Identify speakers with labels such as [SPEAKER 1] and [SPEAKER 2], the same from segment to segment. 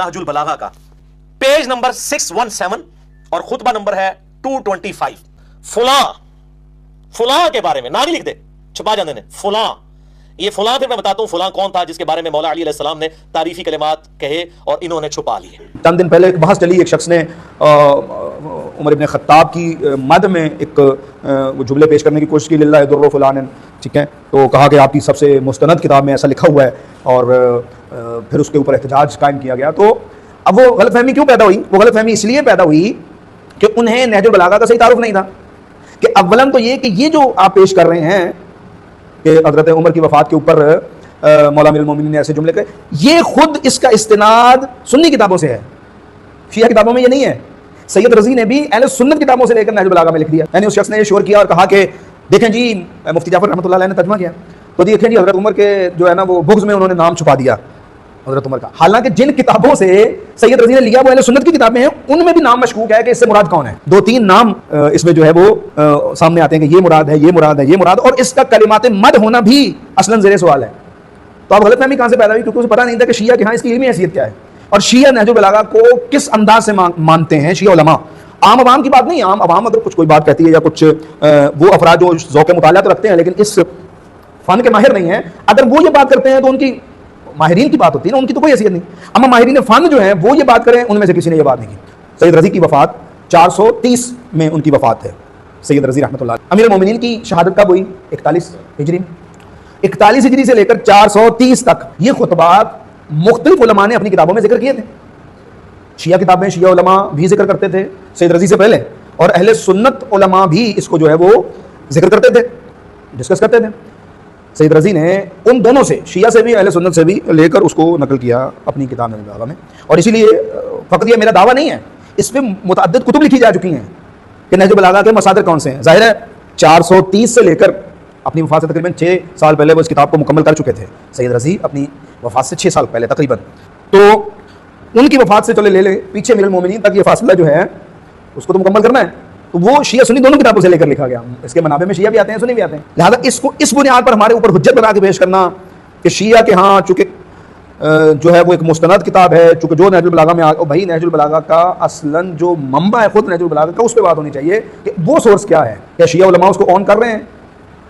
[SPEAKER 1] नहजुल बलागा का page number 617 और खुतबा number है 225। फुला के बारे में ना नहीं लिख दे, छुपा जाने ने फुला, ये फुला फिर मैं बताता हूं फुला कौन था जिसके बारे में मौला अली अलैहिस्सलाम ने तारीफी कलिमात कहे और इन्होंने छुपा लिए।
[SPEAKER 2] चंद दिन पहले एक बहस चली, एक शख्स ने उमर इब्न खत्ताब की मद में एक जुमले पेश करने की कोशिश की, लिल्लाहि दुर्रु फुलान, ठीक है, तो कहा कि आपकी सबसे मुस्तनद किताब में ऐसा लिखा हुआ है, और फिर उसके ऊपर एहतजाज कायम किया गया। तो अब वो गलतफहमी क्यों पैदा हुई? वो गलतफहमी इसलिए पैदा हुई कि उन्हें नहजुल बलागा का सही तारुफ नहीं था कि अव्वलन तो ये कि ये जो आप पेश कर रहे हैं कि हज़रत उमर की वफ़ात के ऊपर मौला अमीरुल मोमिनीन ने ऐसे जुमले कहे, ये खुद इसका इस्तिनाद सुन्नी किताबों से है, शिया किताबों में ये नहीं है। सैयद रज़ी ने भी अहले सुन्नत किताबों से लेकर नहजुल बलागा में लिख दिया। यानी उस शख्स ने ये शोर किया और कहा कि देखें जी, मुफ्ती जाफर रहमतुल्लाह अलैह ने तर्जुमा किया तो देखें जी हज़रत उमर के जो है ना वो बुग़्ज़ में उन्होंने नाम छुपा दिया हज़रत उमर का, हालांकि जिन किताबों से सैयद रज़ी ने लिया वो अहले सुन्नत की किताबें हैं, उनमें भी नाम मशकूक है कि इससे मुराद कौन है। 2-3 नाम इसमें जो है वो सामने आते हैं कि ये मुराद है, ये मुराद है, ये मुराद, और इसका कलिमात मद होना भी असलन ज़ेरे सवाल है। तो अब गलतफहमी कहाँ से पैदा हुई? क्योंकि उसे पता नहीं था कि शिया के यहाँ इसकी इल्मी हैसियत क्या है और शिया नहजुल बलागा को किस अंदाज से मानते हैं शिया उलमा। आम आवाम की बात नहीं, आम आवाम अगर कुछ कोई बात कहती है या कुछ वो अफराद जो ज़ौक़ मुताला तो रखते हैं लेकिन इस फ़न के माहिर नहीं है, अगर वो ये बात करते हैं तो उनकी माहिरीन की बात होती है ना, उनकी तो कोई हैसियत नहीं। अमा माहिरीन फ़न जो है वो ये बात करें, उनमें से किसी ने ये बात नहीं की। सैयद रज़ी की वफ़ात 430 में उनकी वफ़ात है, सैयद रज़ी रहमतुल्लाह अलैह। अमीरुल मोमिनीन की शहादत कब हुई? 41 हिजरी में। 41 हिजरी से लेकर 430 तक ये खुतबात मुख्तलिफ उलमा ने अपनी किताबों में जिक्र किए थे। शिया किताबें शिया उलमा भी जिक्र करते थे सैयद रज़ी से पहले, और अहले सुन्नत उलमा भी इसको जो है वो जिक्र करते थे, डिस्कस करते थे। सैयद रज़ी ने उन दोनों से, शिया से भी अहले सुन्नत से भी लेकर उसको नकल किया अपनी किताब नहजुल बलागा में। और इसीलिए फ़कत ये मेरा दावा नहीं है, इस पर मुतअद्दिद कुतुब लिखी जा चुकी हैं कि नहजुल बलागा के मसादिर कौन से हैं। ज़ाहिर है 430 से लेकर अपनी वफ़ात से तकरीबन 6 साल पहले वो इस किताब को मुकम्मल कर चुके थे सैयद रज़ी, अपनी वफ़ात से 6 साल पहले तकरीबन। तो उनकी वफ़ात से चले ले पीछे अमीरुल मोमिनीन तक ये फासला जो है उसको तो मुकम्मल करना है, तो वो शिया सुन्नी दोनों किताबों से लेकर लिखा गया। इसके मनाबे में शिया भी आते हैं, सुन्नी भी आते हैं, लिहाजा इसको इस बुनियाद पर हमारे ऊपर हुज्जत बना के पेश करना कि शिया के हाँ चूँकि जो है वो एक मुस्तनद किताब है, चूँकि जो नहजुल बलागा में भाई नहजुल बलागा का असलन जो मंबा है खुद नहजुल बलागा का, उस पर बात होनी चाहिए कि वो सोर्स क्या है। क्या शिया उलमा उसको ऑन कर रहे हैं?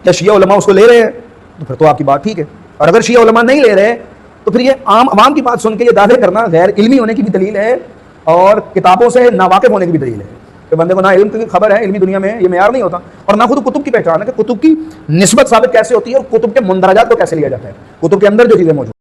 [SPEAKER 2] क्या शिया उलमा उसको ले रहे हैं? तो फिर तो आपकी बात ठीक है। और अगर शिया उलमा नहीं ले रहे तो फिर ये आम आवाम की बात सुन के ये दावे करना गैर इल्मी होने की भी दलील है और किताबों से नावाकिफ होने की भी दलील है कि बंदे को ना इल्म की खबर है, इल्मी दुनिया में ये मेयार नहीं होता, और ना खुद कुतुब की पहचान है कि कुतुब की निस्बत साबित कैसे होती है और कुतुब के मुंदरजात को कैसे लिया जाता है, कुतुब के अंदर जो चीज़ें मौजूद